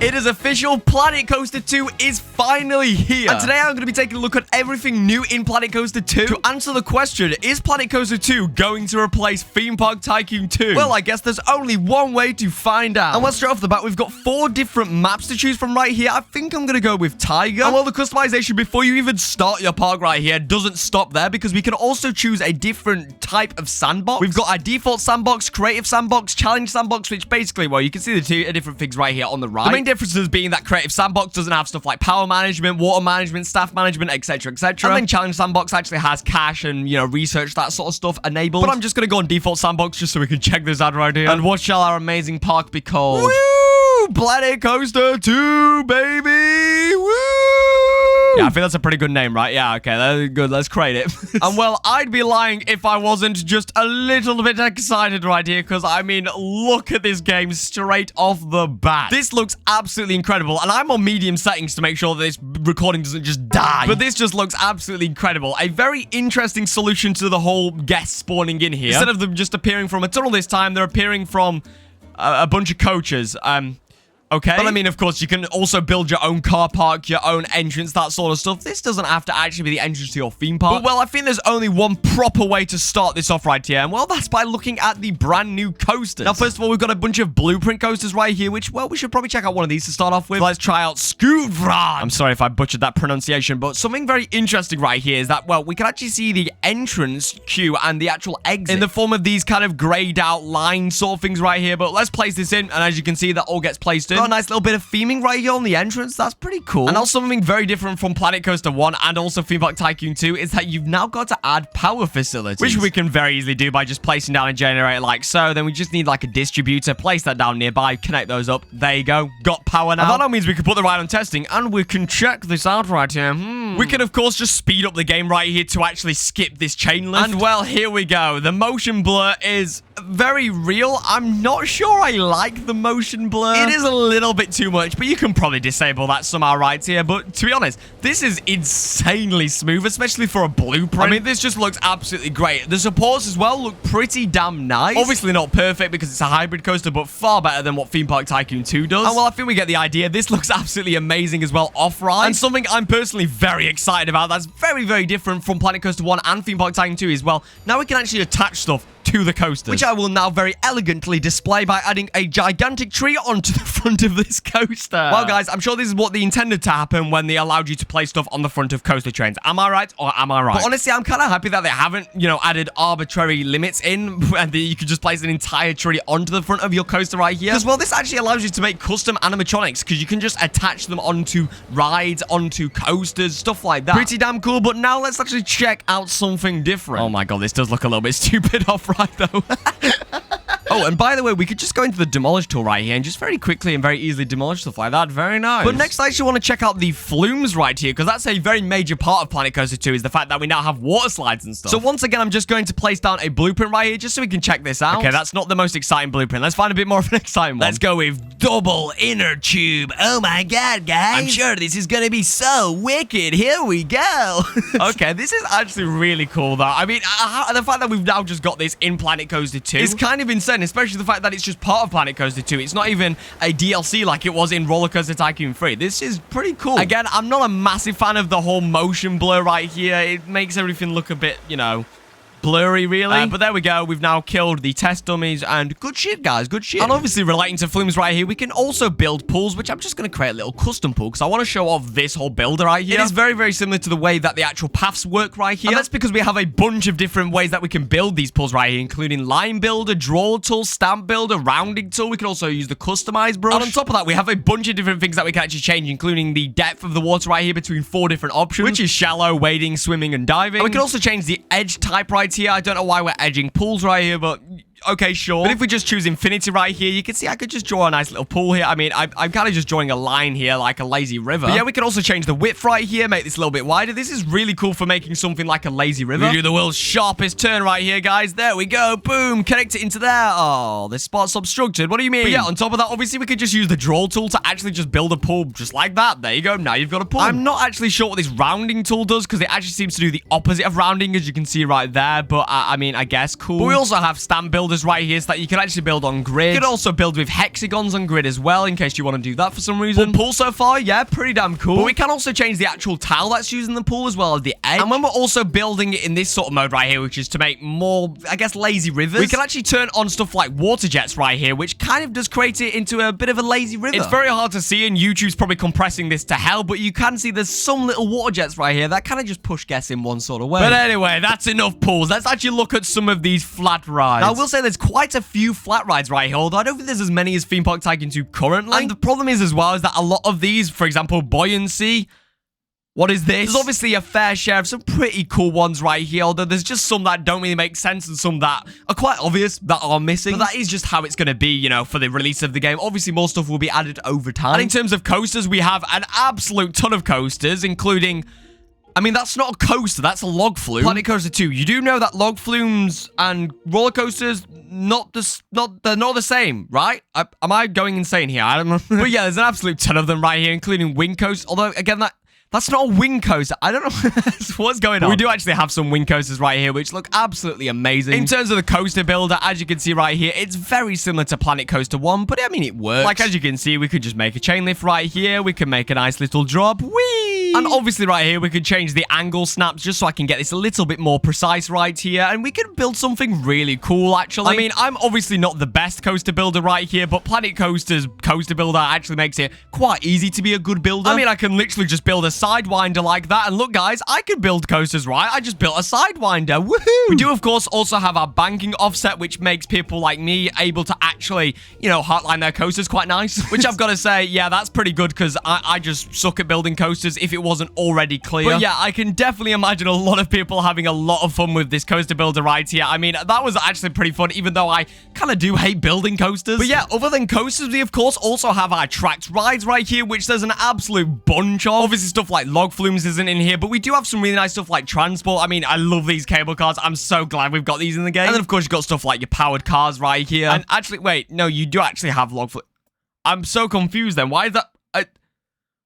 It is official, Planet Coaster 2 is finally here. And today I'm going to be taking a look at everything new in Planet Coaster 2. To answer the question, is Planet Coaster 2 going to replace Theme Park Tycoon 2? Well, I guess there's only one way to find out. And well, straight off the bat, we've got 4 different maps to choose from right here. I think I'm going to go with Tiger. And well, the customization before you even start your park right here doesn't stop there, because we can also choose a different type of sandbox. We've got our default sandbox, creative sandbox, challenge sandbox, which basically, well, you can see the 2 different things right here on the right. The main differences being that creative sandbox doesn't have stuff like power management, water management, staff management, etc, etc. And then challenge sandbox actually has cash and, you know, research, that sort of stuff enabled. But I'm just gonna go on default sandbox just so we can check this out right here. And what shall our amazing park be called? Woo! Planet Coaster 2, baby! Woo! Yeah, I think that's a pretty good name, right? Yeah, okay, that's good. Let's create it. And well, I'd be lying if I wasn't just a little bit excited right here, because I mean, look at this game straight off the bat. This looks absolutely incredible, and I'm on medium settings to make sure that this recording doesn't just die. But this just looks absolutely incredible. A very interesting solution to the whole guests spawning in here. Instead of them just appearing from a tunnel this time, they're appearing from a bunch of coaches. Okay. But I mean, of course, you can also build your own car park, your own entrance, that sort of stuff. This doesn't have to actually be the entrance to your theme park. But, well, I think there's only one proper way to start this off right here. And, well, that's by looking at the brand new coasters. Now, first of all, we've got a bunch of blueprint coasters right here, which, well, we should probably check out one of these to start off with. So let's try out 𝗬𝗵𝘃𝗃. I'm sorry if I butchered that pronunciation, but something very interesting right here is that, well, we can actually see the entrance queue and the actual exit in the form of these kind of grayed out line sort of things right here. But let's place this in, and as you can see, that all gets placed in. Got a nice little bit of theming right here on the entrance. That's pretty cool. And also something very different from Planet Coaster 1 and also Theme Park Tycoon 2 is that you've now got to add power facilities, which we can very easily do by just placing down a generator like so. Then we just need like a distributor, place that down nearby, connect those up. There you go. Got power now. And that now means we can put the ride on testing, and we can check this out right here. We can, of course, just speed up the game right here to actually skip this chain lift. And, well, here we go. The motion blur is very real. I'm not sure I like the motion blur. It is a little bit too much, but you can probably disable that somehow right here. But to be honest, this is insanely smooth, especially for a blueprint. I mean, this just looks absolutely great. The supports as well look pretty damn nice. Obviously not perfect because it's a hybrid coaster, but far better than what Theme Park Tycoon 2 does. And well, I think we get the idea. This looks absolutely amazing as well off-ride. And something I'm personally very excited about that's very, very different from Planet Coaster 1 and Theme Park Tycoon 2 as well. Now we can actually attach stuff to the coasters, which I will now very elegantly display by adding a gigantic tree onto the front of this coaster. Well, guys, I'm sure this is what they intended to happen when they allowed you to place stuff on the front of coaster trains. Am I right or am I right? But honestly, I'm kind of happy that they haven't, you know, added arbitrary limits in and that you could just place an entire tree onto the front of your coaster right here. Because, well, this actually allows you to make custom animatronics because you can just attach them onto rides, onto coasters, stuff like that. Pretty damn cool. But now let's actually check out something different. Oh my god, this does look a little bit stupid off-ride though. Oh, and by the way, we could just go into the demolish tool right here and just very quickly and very easily demolish stuff like that. Very nice. But next, I actually want to check out the flumes right here, because that's a very major part of Planet Coaster 2 is the fact that we now have water slides and stuff. So once again, I'm just going to place down a blueprint right here just so we can check this out. Okay, that's not the most exciting blueprint. Let's find a bit more of an exciting one. Let's go with double inner tube. Oh my god, guys. I'm sure this is going to be so wicked. Here we go. Okay, this is actually really cool, though. I mean, the fact that we've now just got this in Planet Coaster 2 is kind of insane, especially the fact that it's just part of Planet Coaster 2. It's not even a DLC like it was in Roller Coaster Tycoon 3. This is pretty cool. Again, I'm not a massive fan of the whole motion blur right here. It makes everything look a bit, you know, blurry, really. But there we go. We've now killed the test dummies, and good shit, guys. Good shit. And obviously, relating to flumes right here, we can also build pools, which I'm just going to create a little custom pool because I want to show off this whole builder right here. It is very, very similar to the way that the actual paths work right here. And that's because we have a bunch of different ways that we can build these pools right here, including line builder, draw tool, stamp builder, rounding tool. We can also use the customize brush. And on top of that, we have a bunch of different things that we can actually change, including the depth of the water right here between 4 different options, which is shallow, wading, swimming, and diving. And we can also change the edge type right here. I don't know why we're edging pools right here, but okay, sure. But if we just choose infinity right here, you can see I could just draw a nice little pool here. I mean, I'm kind of just drawing a line here, like a lazy river. But yeah, we can also change the width right here, make this a little bit wider. This is really cool for making something like a lazy river. We do the world's sharpest turn right here, guys. There we go. Boom. Connect it into there. Oh, this spot's obstructed. What do you mean? But yeah, on top of that, obviously, we could just use the draw tool to actually just build a pool just like that. There you go. Now you've got a pool. I'm not actually sure what this rounding tool does because it actually seems to do the opposite of rounding, as you can see right there. But I mean, I guess cool. But we also have stamp builder builders right here so that you can actually build on grid. You can also build with hexagons on grid as well, in case you want to do that for some reason. But pool so far, yeah, pretty damn cool. But we can also change the actual tile that's used in the pool as well as the edge. And when we're also building it in this sort of mode right here, which is to make more, I guess, lazy rivers, we can actually turn on stuff like water jets right here, which kind of does create it into a bit of a lazy river. It's very hard to see, and YouTube's probably compressing this to hell, but you can see there's some little water jets right here that kind of just push guess in one sort of way. But anyway, that's enough pools. Let's actually look at some of these flat rides. Now, I will say there's quite a few flat rides right here, although I don't think there's as many as Theme Park Tycoon 2 currently. And the problem is as well is that a lot of these, for example, 𝗬𝗬𝗀𝗿𝗀𝗀, what is this? There's obviously a fair share of some pretty cool ones right here, although there's just some that don't really make sense and some that are quite obvious that are missing. But that is just how it's going to be, you know, for the release of the game. Obviously, more stuff will be added over time. And in terms of coasters, we have an absolute ton of coasters, including... I mean, that's not a coaster, that's a log flume. Planet Coaster 2, you do know that log flumes and roller coasters, they're not the same, right? Am I going insane here? I don't know. But yeah, there's an absolute ton of them right here, including wing coasters. Although, again, that's not a wing coaster. I don't know what's going on. We do actually have some wing coasters right here, which look absolutely amazing. In terms of the coaster builder, as you can see right here, it's very similar to Planet Coaster 1, but I mean, it works. Like, as you can see, we could just make a chain lift right here. We can make a nice little drop. Whee! And obviously right here, we could change the angle snaps just so I can get this a little bit more precise right here. And we could build something really cool, actually. I mean, I'm obviously not the best coaster builder right here, but Planet Coaster's coaster builder actually makes it quite easy to be a good builder. I mean, I can literally just build a sidewinder like that. And look, guys, I can build coasters, right? I just built a sidewinder. Woohoo! We do, of course, also have our banking offset, which makes people like me able to actually, you know, heartline their coasters quite nice. Which I've got to say, yeah, that's pretty good because I just suck at building coasters if it wasn't already clear. But yeah, I can definitely imagine a lot of people having a lot of fun with this coaster builder right here. I mean, that was actually pretty fun, even though I kind of do hate building coasters. But yeah, other than coasters, we of course also have our tracked rides right here, which there's an absolute bunch of. Obviously, stuff like log flumes isn't in here, but we do have some really nice stuff like transport. I mean, I love these cable cars. I'm so glad we've got these in the game. And then, of course, you've got stuff like your powered cars right here. And actually, wait, no, you do actually have log flumes. I'm so confused then. Why is that?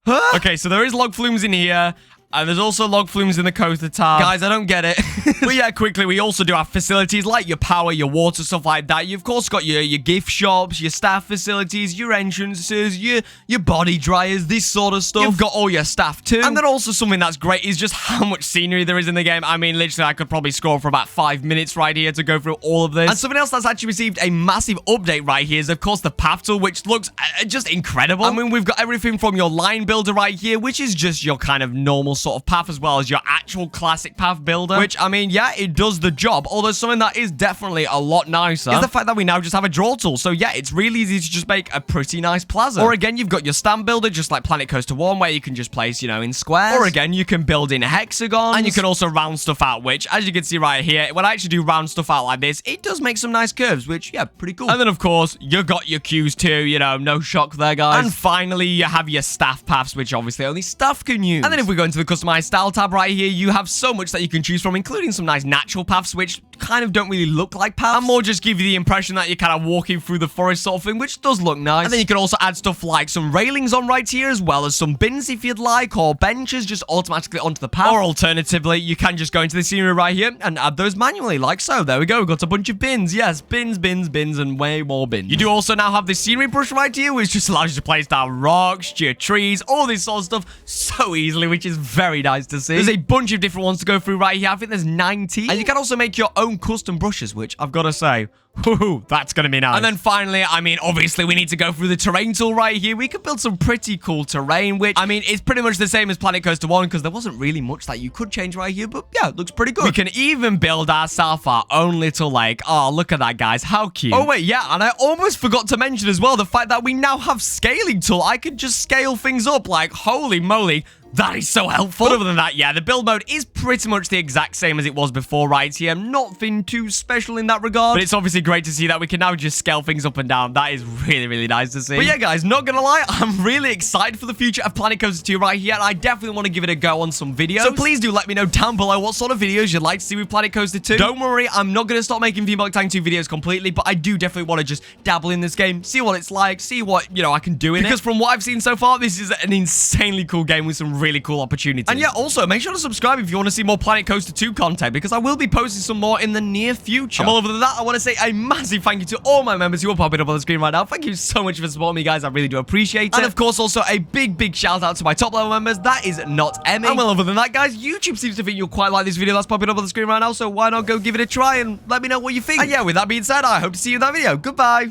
Huh? Okay, so there is log flumes in here. And there's also log flumes in the coaster tab. Guys, I don't get it. But yeah, quickly, we also do have facilities like your power, your water, stuff like that. You've, of course, got your gift shops, your staff facilities, your entrances, your body dryers, this sort of stuff. You've got all your staff, too. And then also something that's great is just how much scenery there is in the game. I mean, literally, I could probably scroll for about 5 minutes right here to go through all of this. And something else that's actually received a massive update right here is, of course, the path tool, which looks just incredible. I mean, we've got everything from your line builder right here, which is just your kind of normal sort of path, as well as your actual classic path builder, which, I mean, yeah, it does the job. Although something that is definitely a lot nicer is the fact that we now just have a draw tool. So yeah, it's really easy to just make a pretty nice plaza. Or again, you've got your stand builder, just like Planet Coaster 1, where you can just place, you know, in squares. Or again, you can build in hexagons. And you can also round stuff out, which, as you can see right here, when I actually do round stuff out like this, it does make some nice curves, which, yeah, pretty cool. And then, of course, you got your queues too, you know, no shock there, guys. And finally, you have your staff paths, which obviously only staff can use. And then if we go into the customized style tab right here, you have so much that you can choose from, including some nice natural paths, which kind of don't really look like paths, and more just give you the impression that you're kind of walking through the forest sort of thing, which does look nice. And then you can also add stuff like some railings on right here, as well as some bins if you'd like, or benches just automatically onto the path. Or alternatively, you can just go into the scenery right here and add those manually, like so. There we go, we've got a bunch of bins. Yes, bins, bins, bins, and way more bins. You do also now have the scenery brush right here, which just allows you to place down rocks, your trees, all this sort of stuff so easily, which is very nice to see. There's a bunch of different ones to go through right here. I think there's 19. And you can also make your own custom brushes, which I've got to say, woohoo, that's going to be nice. And then finally, I mean, obviously, we need to go through the terrain tool right here. We could build some pretty cool terrain, which, I mean, it's pretty much the same as Planet Coaster 1, because there wasn't really much that you could change right here, but yeah, it looks pretty good. We can even build ourselves our own little lake. Oh, look at that, guys. How cute. Oh, wait, yeah, and I almost forgot to mention as well the fact that we now have scaling tool. I could just scale things up, like, holy moly. That is so helpful. But other than that, yeah, the build mode is pretty much the exact same as it was before right here. Nothing too special in that regard. But it's obviously great to see that we can now just scale things up and down. That is really, really nice to see. But yeah, guys, not gonna lie, I'm really excited for the future of Planet Coaster 2 right here. And I definitely want to give it a go on some videos. So please do let me know down below what sort of videos you'd like to see with Planet Coaster 2. Don't worry, I'm not gonna stop making Theme Park Tycoon 2 videos completely. But I do definitely want to just dabble in this game, see what it's like, see what, you know, I can do in it. Because from what I've seen so far, this is an insanely cool game with some really cool opportunities. And yeah, also, make sure to subscribe if you want to see more Planet Coaster 2 content, because I will be posting some more in the near future. And other than that, I want to say a a massive thank you to all my members who are popping up on the screen right now. Thank you so much for supporting me, guys. I really do appreciate it. And of course, also a big shout out to my top level members. That is 𝗦𝗵𝘃. And well, other than that, guys, YouTube seems to think you'll quite like this video that's popping up on the screen right now. So why not go give it a try and let me know what you think? And yeah, with that being said, I hope to see you in that video. Goodbye.